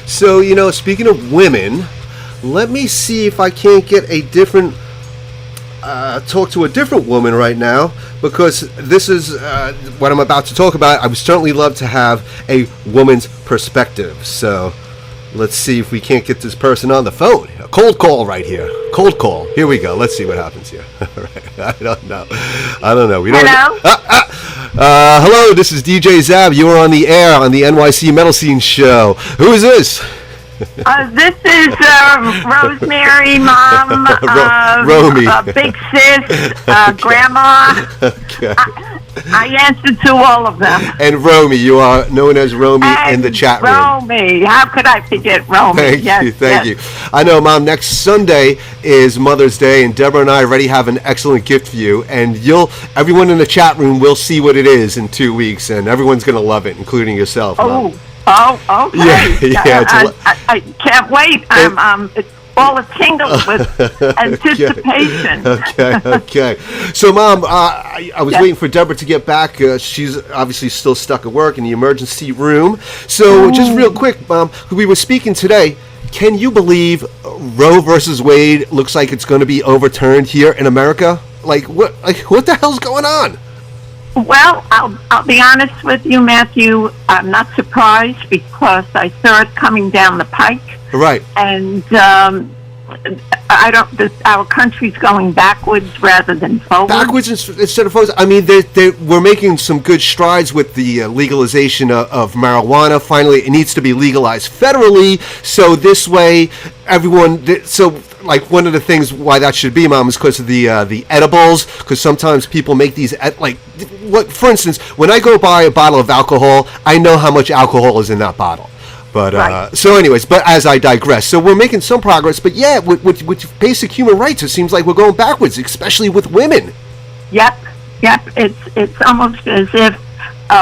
So, speaking of women, let me see if I can't get a different, talk to a different woman right now, because this is what I'm about to talk about. I would certainly love to have a woman's perspective. So, let's see if we can't get this person on the phone. A cold call right here. Cold call. Here we go. Let's see what happens here. All right. I don't know. We don't. Hello. Hello. This is DJ Szab. You are on the air on the NYC Metal Scene Show. Who is this? This is Rosemary, Mom, Romy, Big Sis, Grandma. Okay. I answer to all of them. And Romy, you are known as Romy in the chat room. Romy, how could I forget Romy? Thank you. I know, Mom, next Sunday is Mother's Day, and Deborah and I already have an excellent gift for you, and everyone in the chat room will see what it is in 2 weeks, and everyone's going to love it, including yourself, Mom. Oh, okay. Yeah, I can't wait. I'm all a tingle with anticipation. Okay. So, Mom, I was waiting for Deborah to get back. She's obviously still stuck at work in the emergency room. So, just real quick, Mom, we were speaking today. Can you believe Roe versus Wade looks like it's going to be overturned here in America? What the hell's going on? Well, I'll be honest with you, Matthew. I'm not surprised because I saw it coming down the pike. Right. And our country's going backwards rather than forward. Backwards instead of forwards. I mean, we're making some good strides with the legalization of marijuana. Finally, it needs to be legalized federally. So this way, everyone. One of the things why that should be, Mom, is because of the edibles. Because sometimes people make these for instance, when I go buy a bottle of alcohol, I know how much alcohol is in that bottle. But right. So anyways, but as I digress, so we're making some progress. But yeah, with basic human rights, it seems like we're going backwards, especially with women. Yep. It's almost as if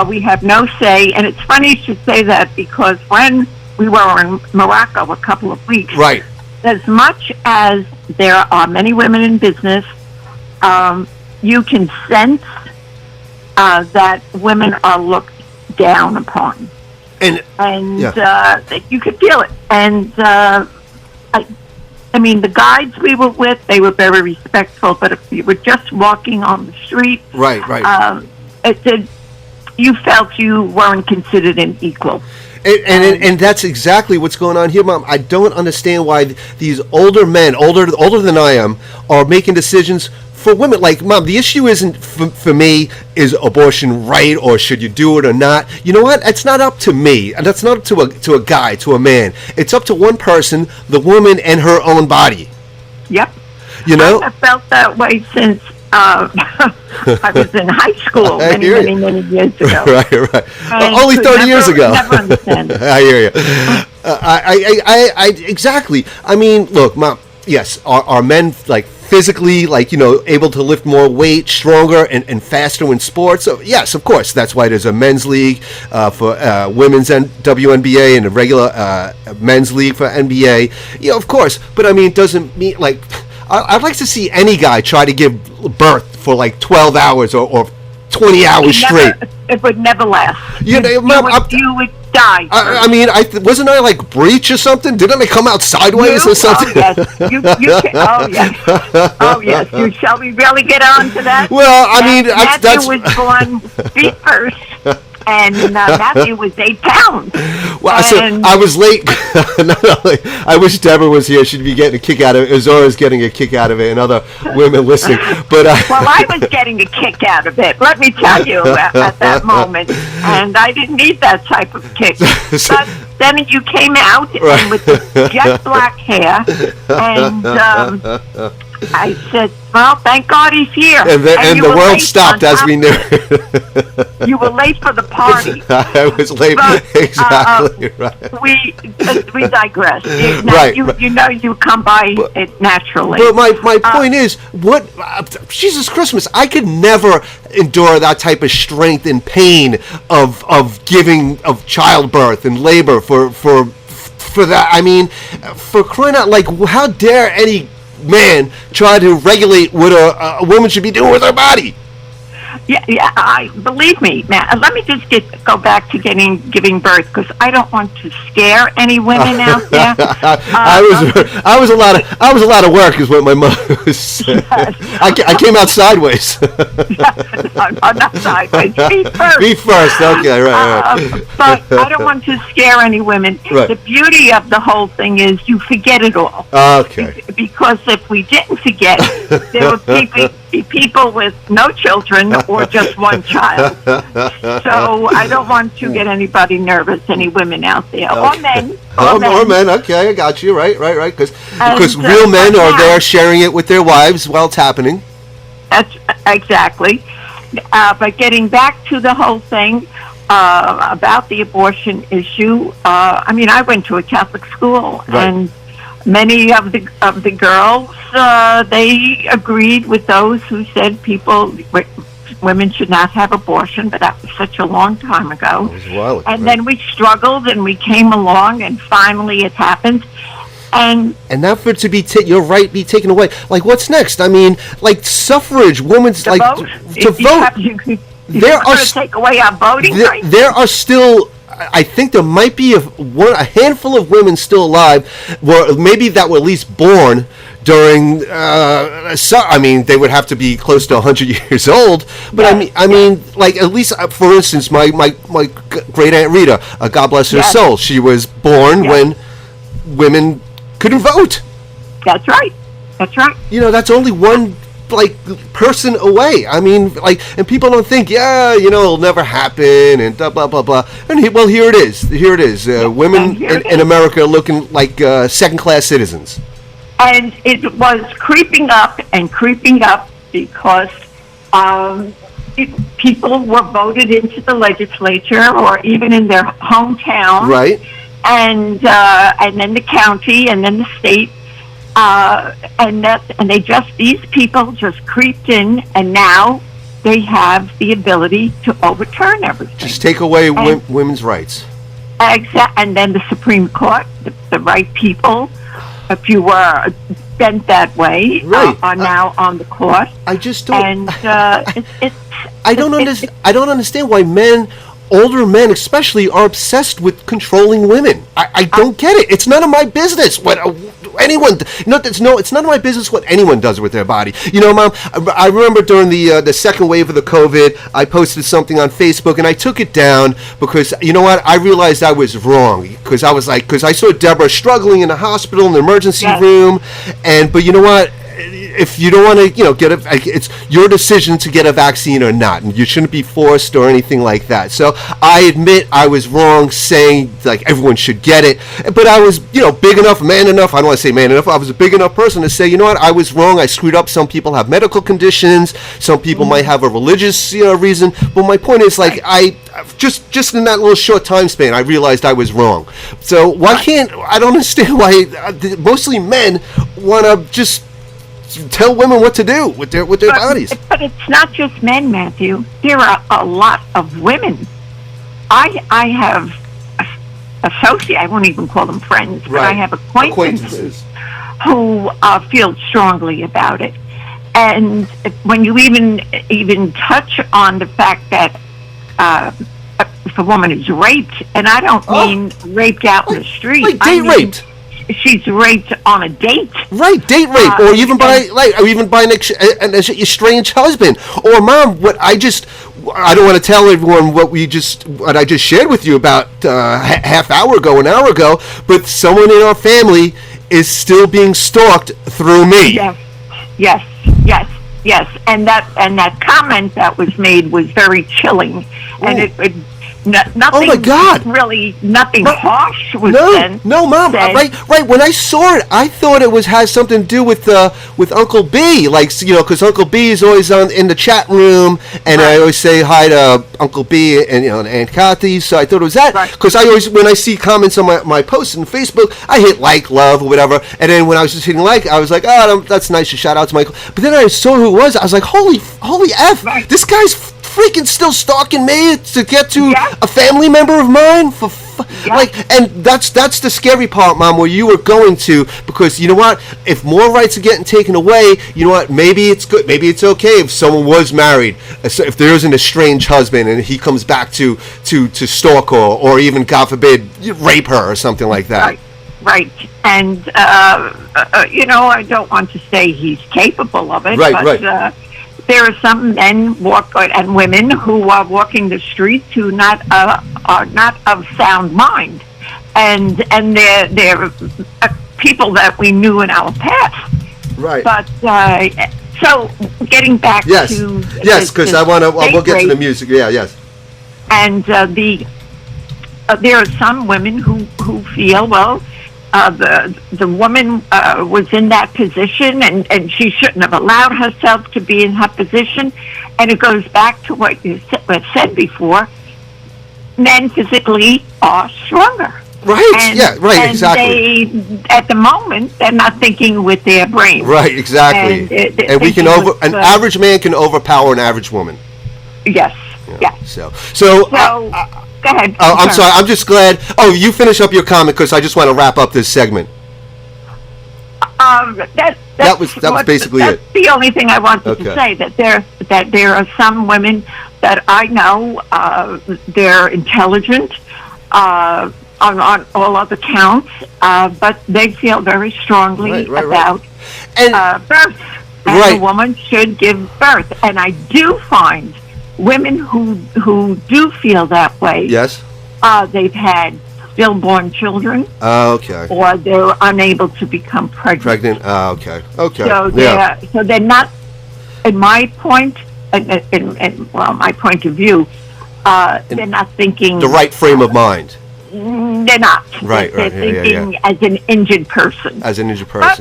we have no say. And it's funny you should say that because when we were in Morocco a couple of weeks, right. As much as there are many women in business, you can sense that women are looked down upon. And you could feel it. And I mean, the guides we were with, they were very respectful. But if you were just walking on the street, right, you felt you weren't considered an equal. And that's exactly what's going on here, Mom. I don't understand why these older men, older than I am, are making decisions for women. Like, Mom, the issue isn't for me, is abortion right or should you do it or not? You know what? It's not up to me. And that's not up to a guy, to a man. It's up to one person, the woman, and her own body. Yep. You know? I felt that way since I was in high school many years ago. Right. Only 30 years ago. Never understand. I hear you. I exactly. I mean, look, Mom. Yes, are men physically able to lift more weight, stronger and faster in sports? So yes, of course. That's why there's a men's league for women's WNBA and a regular men's league for NBA. Yeah, of course. But I mean, it doesn't mean I'd like to see any guy try to give birth for 12 hours or 20 hours straight. It would never last. You would die. I mean, wasn't I breech or something? Didn't I come out sideways or something? Oh, yes. Oh, yes. Shall we really get on to that? Well, I mean, Matthew was born feet first. And Matthew was 8 pounds. Well, so I was late. I wish Deborah was here. She'd be getting a kick out of it. Zora's getting a kick out of it, and other women listening. But well, I was getting a kick out of it. Let me tell you, at that moment, and I didn't need that type of kick. But then you came out and with the jet black hair, and I said, well, thank God he's here. And the world stopped as we knew. You were late for the party. I was late. But, exactly. Right. We digress. Right. You come by it naturally. But my point is, Jesus Christmas, I could never endure that type of strength and pain of giving, of childbirth and labor for that. I mean, for crying out, how dare any man try to regulate what a woman should be doing with her body? Yeah. I believe me, man. Let me just go back to giving birth, because I don't want to scare any women out there. I was a lot of work, is what my mother said. Yes. I came out sideways. Not sideways. Feet first. Feet first. Okay, right. But I don't want to scare any women. Right. The beauty of the whole thing is you forget it all. Okay. Because if we didn't forget, there would be people with no children or just one child. So I don't want to get anybody nervous, any women out there, or men. Or men. Okay, I got you. Right. Because real men are there sharing it with their wives while it's happening. That's exactly. But getting back to the whole thing about the abortion issue, I went to a Catholic school, right. and many of the girls they agreed with those who said women should not have abortion, but that was such a long time ago. It was a while ago, and then we struggled, and we came along, and finally it happened. And now for it to be your right be taken away, like what's next? I mean, like suffrage, women's like vote. to vote. There are take away our voting rights. There are still. I think there might be a handful of women still alive, maybe that were at least born during. They would have to be close to 100 years old. But yes, I mean, like at least for instance, my great aunt Rita, God bless her soul, she was born when women couldn't vote. That's right. That's only one person away. I mean, and people don't think, it'll never happen, and blah blah blah. And here it is. Women in America are looking like second-class citizens. And it was creeping up because people were voted into the legislature or even in their hometown, right? And then the county, and then the state. These people just creeped in, and now they have the ability to overturn everything. Just take away women's rights. And then the Supreme Court, the right people, if you were bent that way, right. Are now on the court. I just don't. And I don't understand why older men especially, are obsessed with controlling women. I don't get it. It's none of my business what anyone. It's none of my business what anyone does with their body. Mom, I remember during the second wave of the COVID, I posted something on Facebook and I took it down because I realized I was wrong, because I saw Deborah struggling in the hospital in the emergency room, but you know what? If you don't want to, it's your decision to get a vaccine or not, and you shouldn't be forced or anything like that. So I admit I was wrong saying everyone should get it, but I was big enough, man enough. I don't want to say man enough. I was a big enough person to say, I was wrong. I screwed up. Some people have medical conditions. Some people might have a religious reason. But my point is, I just in that little short time span, I realized I was wrong. So I don't understand why mostly men want to just tell women what to do with their bodies. But it's not just men, Matthew. There are a lot of women. I have associates, I won't even call them friends, but I have acquaintances who feel strongly about it. And when you even touch on the fact that if a woman is raped, and I don't mean raped out in the street. Like date raped. She's raped on a date. Right, date rape, or even by an estranged husband. Or Mom, I don't want to tell everyone what I just shared with you about an hour ago, but someone in our family is still being stalked through me. Yes. And that comment that was made was very chilling, and it nothing. Oh my God! Really, nothing harsh was said. No, Mom. Right. When I saw it, I thought it had something to do with Uncle B. Because Uncle B is always in the chat room, and I always say hi to Uncle B and Aunt Kathy. So I thought it was that. Because I always, when I see comments on my posts on Facebook, I hit love, or whatever. And then when I was just hitting I was like, oh, that's nice. A shout out to Michael. But then I saw who it was. I was like, holy F! This guy's freaking still stalking me to get to a family member of mine, for and that's the scary part, Mom, where you were going to, because you know what? If more rights are getting taken away, you know what? Maybe it's good. Maybe it's okay if someone was married, if there is an estranged husband and he comes back to stalk her, or even, God forbid, rape her or something like that. Right. And, I don't want to say he's capable of it, but there are some men and women who are walking the streets who are not of sound mind. And they're people that we knew in our past. Right. But, so getting back to... Yes, because we'll get to the music. Yeah, yes. And there are some women who feel, well, the woman was in that position and she shouldn't have allowed herself to be in her position. And it goes back to what you said before. Men physically are stronger. Right, exactly. At the moment, they're not thinking with their brain. Right, exactly. And we can an average man can overpower an average woman. Yes, So go ahead. I'm sorry. I'm just glad. Oh, you finish up your comment because I just want to wrap up this segment. That was basically it. That's the only thing I wanted to say. That there are some women that I know. They're intelligent on all other counts, but they feel very strongly about birth. And a woman should give birth, and I do find women who do feel that way. Yes. They've had stillborn children. Okay. Or they're unable to become pregnant. Okay. So they're not, in my point, my point of view, they're not thinking the right frame of mind. They're not. They're thinking as an injured person.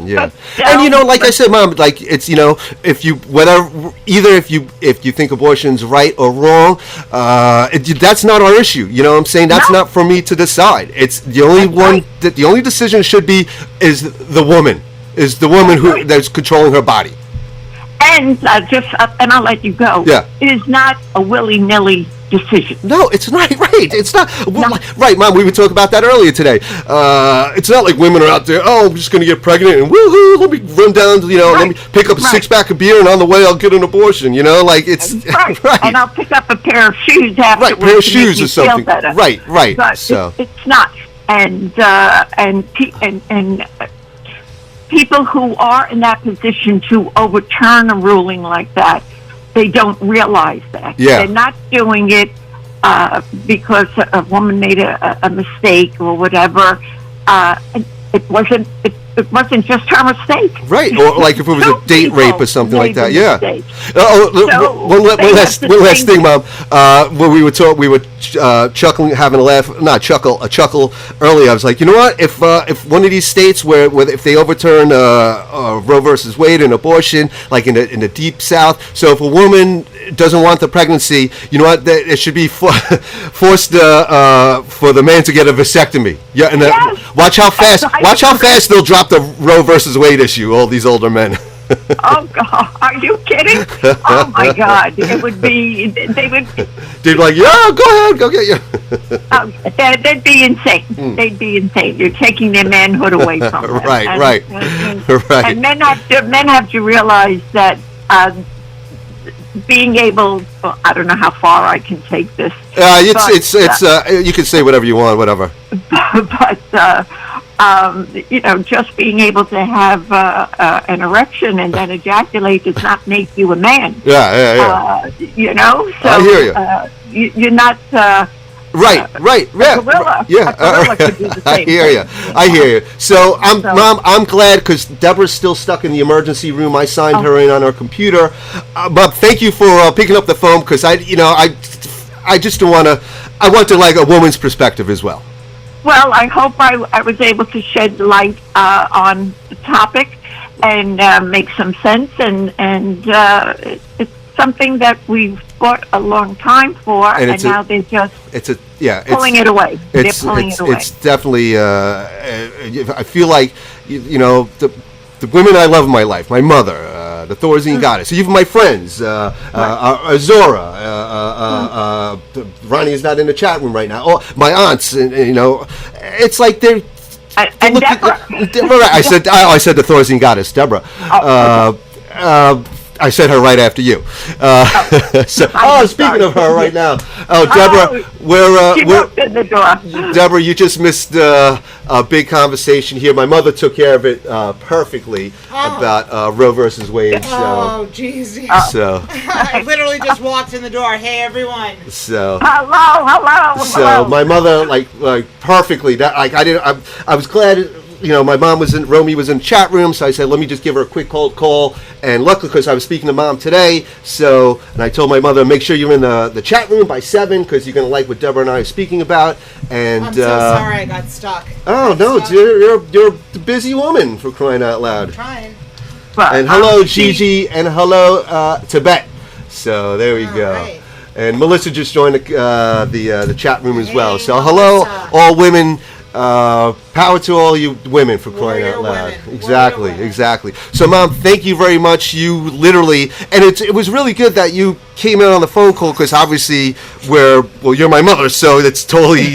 Yeah. And like I said, Mom, like it's if you if you think abortion's right or wrong, that's not our issue. You know what I'm saying? That's not for me to decide. It's the only the only decision should be is the woman who that's controlling her body. And I'll let you go. Yeah. It is not a willy-nilly decision. No, it's not. Right. It's not. Right, Mom, we were talking about that earlier today. It's not like women are out there, I'm just going to get pregnant and woohoo, let me run down to, let me pick up a six-pack of beer and on the way I'll get an abortion, like it's... Right. And I'll pick up a pair of shoes afterwards. Right, pair of shoes or something. Right. But so. It's not. And people who are in that position to overturn a ruling like that, they don't realize that. Yeah. They're not doing it because a woman made a mistake or whatever. It wasn't just her mistake. Right, or like if it was a date rape or something like that. Yeah. One last thing, Mom. When we were chuckling, having a laugh, a chuckle earlier. I was like, you know what? If one of these states where if they overturn Roe versus Wade and abortion, like in the deep South, so if a woman doesn't want the pregnancy, you know what? It should be forced for the man to get a vasectomy. Yeah, and watch how fast they'll drop the Roe versus Wade issue. All these older men. Oh God, are you kidding? Oh my God, it would be. They'd be like, yeah, go ahead, go get you. They'd be insane. They'd be insane. You're taking their manhood away from them. Right. And men have to realize that being able. Well, I don't know how far I can take this. You can say whatever you want, whatever. But. Just being able to have an erection and then ejaculate does not make you a man. Yeah. So I hear you. You're not. Right. Yeah. A gorilla could do the same I hear you. So, Mom, I'm glad because Deborah's still stuck in the emergency room. I signed her in on her computer. But thank you for picking up the phone because I just don't want to. I want to like a woman's perspective as well. Well, I hope I was able to shed light on the topic and make some sense, and it's something that we've fought a long time for, and now they're just pulling it away. They're pulling it away. It's definitely. I feel like the women I love in my life, my mother, the Thorazine goddess. So you've my friends, Azora, Ronnie is not in the chat room right now. Oh, my aunts, and it's like they're. And Deborah. I said the Thorazine goddess, Deborah. I said her right after you. Speaking of her right now. Deborah, we're in the door. Deborah, you just missed a big conversation here. My mother took care of it perfectly about Roe versus Wade. Oh, jeez. So I literally just walked in the door. Hey, everyone. So Hello. My mother like perfectly. That I was glad. My mom Romy was in the chat room, so I said, let me just give her a quick cold call. And luckily, because I was speaking to Mom today, and I told my mother, make sure you're in the chat room by 7, because you're going to like what Deborah and I are speaking about. And I'm so sorry I got stuck. You're a busy woman, for crying out loud. I'm trying. And hello, Gigi, and hello, Tibet. So there we go. Right. And Melissa just joined the chat room as well. So Melissa. hello, all women. Power to all you women, for crying Warrior out loud. women. Exactly. So, Mom, thank you very much. You literally, and it was really good that you came in on the phone call, because obviously you're my mother, so it's totally.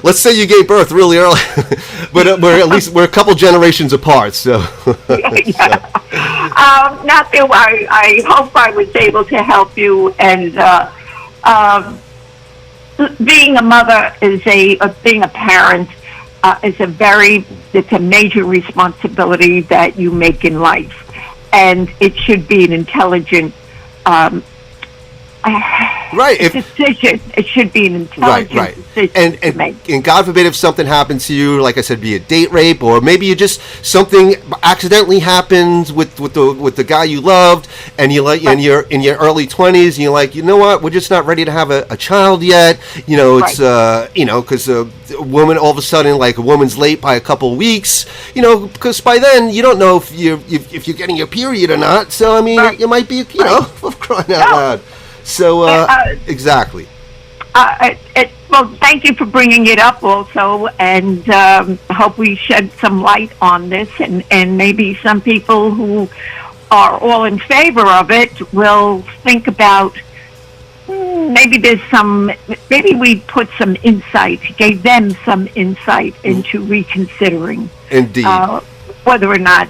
Let's say you gave birth really early, but we're a couple generations apart. So. Nothing. I hope I was able to help you, and being a mother being a parent it's a major responsibility that you make in life, and it should be an intelligent decision. It should be an intelligent decision to make. And God forbid if something happens to you, like I said, be a date rape, or maybe you just something accidentally happens with the guy you loved, and and you're in your early 20s, and you're like, you know what, we're just not ready to have a child yet. It's because a woman, all of a sudden, like a woman's late by a couple of weeks, because by then you don't know if you're getting your period or not. So I mean, you might be, crying out loud. So, exactly. Well, thank you for bringing it up also, and hope we shed some light on this, and maybe some people who are all in favor of it will think about, maybe we put some insight, gave them some insight into reconsidering. Indeed. Whether or not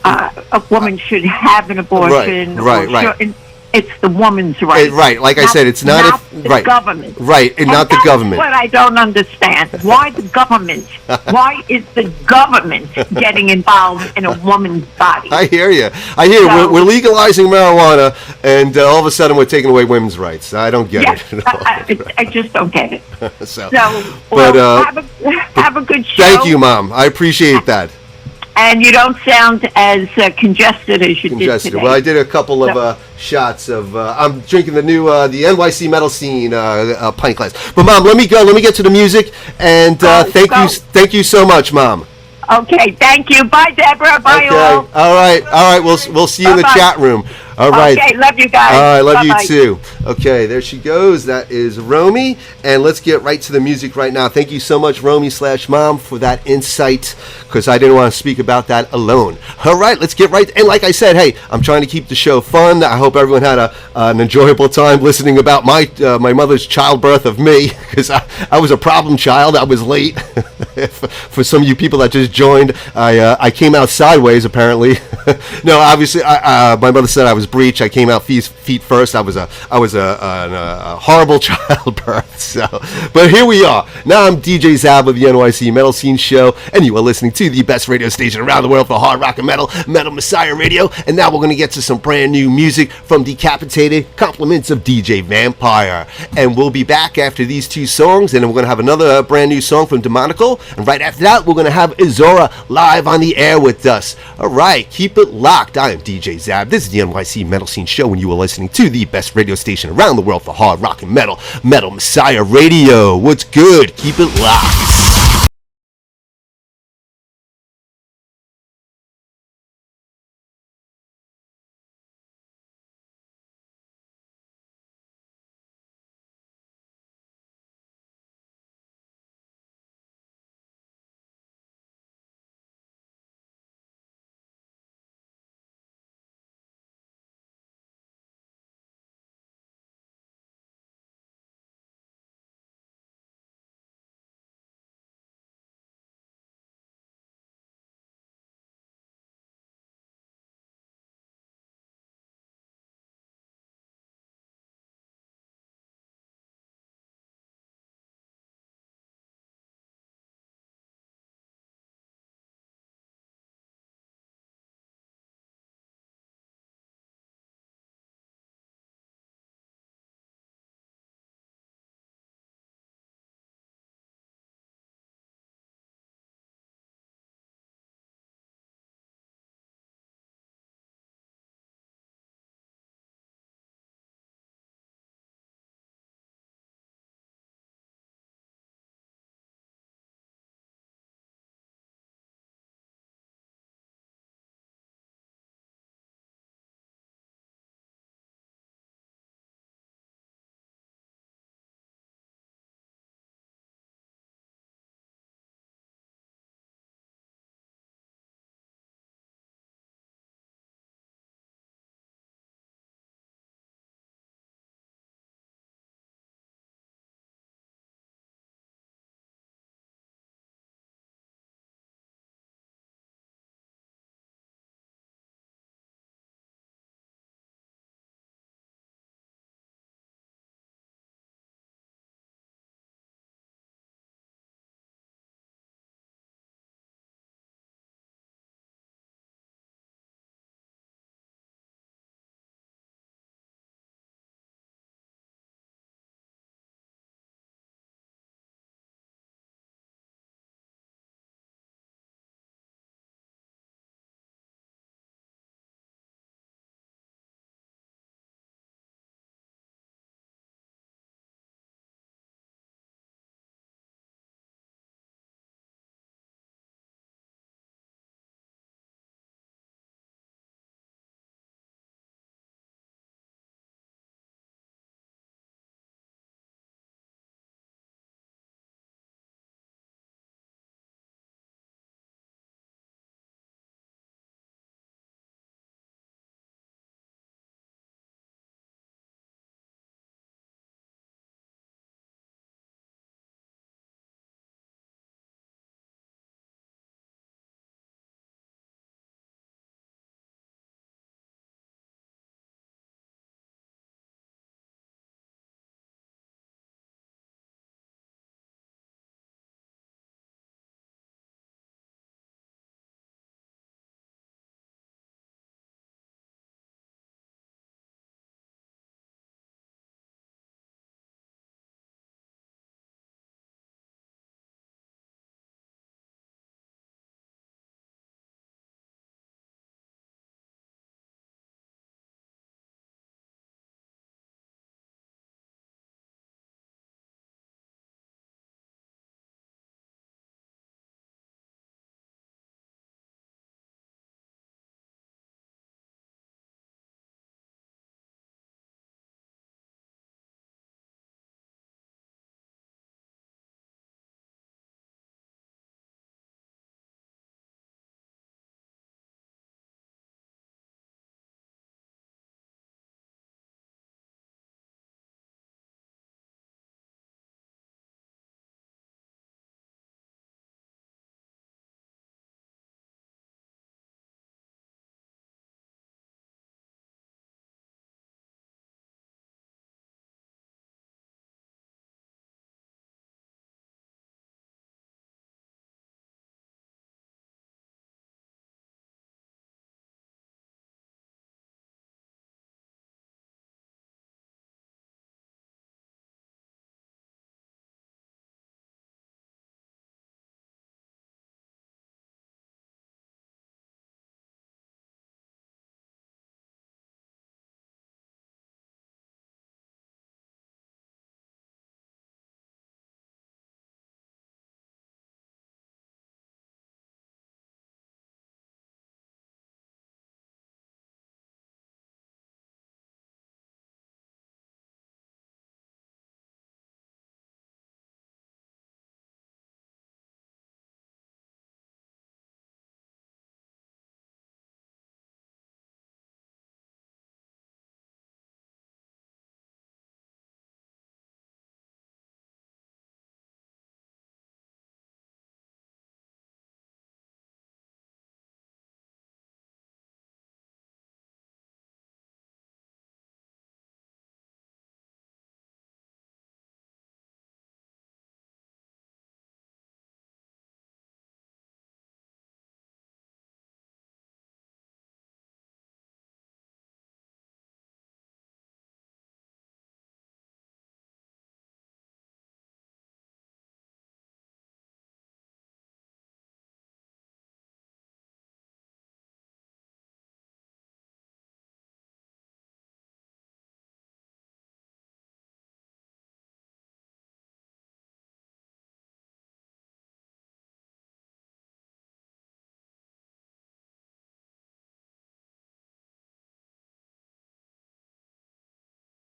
a woman should have an abortion. Right. It's the woman's right. Right, like I said, it's not the government. Right, and not the government. That's what I don't understand. Why the government? Why is the government getting involved in a woman's body? I hear you. We're legalizing marijuana, and all of a sudden we're taking away women's rights. I don't get it at all. I just don't get it. Have a good show. Thank you, Mom. I appreciate that. And you don't sound as congested as you did today. Well, I did a couple of shots of. I'm drinking the new the NYC Metal Scene pint glass. But Mom, let me go. Let me get to the music. And thank you so much, Mom. Okay, thank you. Bye, Deborah. Bye, all. All right. We'll see you in the chat room. All right. Okay, love you guys. All right, love Bye-bye. you too. Okay, there she goes. That is Romy. And let's get right to the music right now. Thank you so much, Romy/Mom, for that insight, because I didn't want to speak about that alone. All right, let's get right. And like I said, hey, I'm trying to keep the show fun. I hope everyone had an enjoyable time listening about my mother's childbirth of me, because I was a problem child. I was late. For some of you people that just joined, I came out sideways, apparently. No, obviously, my mother said I was breech. I came out feet first. I was a horrible childbirth. So, but here we are. Now I'm DJ Szab of the NYC Metal Scene Show, and you are listening to the best radio station around the world for hard rock and metal, Metal Messiah Radio. And now we're going to get to some brand new music from Decapitated, compliments of DJ Vampire. And we'll be back after these two songs, and then we're going to have another brand new song from Demonical. And right after that, we're going to have Azora live on the air with us. All right, keep it locked. I am DJ Szab. This is the NYC Metal Scene Show, and you are listening to the best radio station around the world for hard rock and metal, Metal Messiah Radio. What's good? Keep it locked.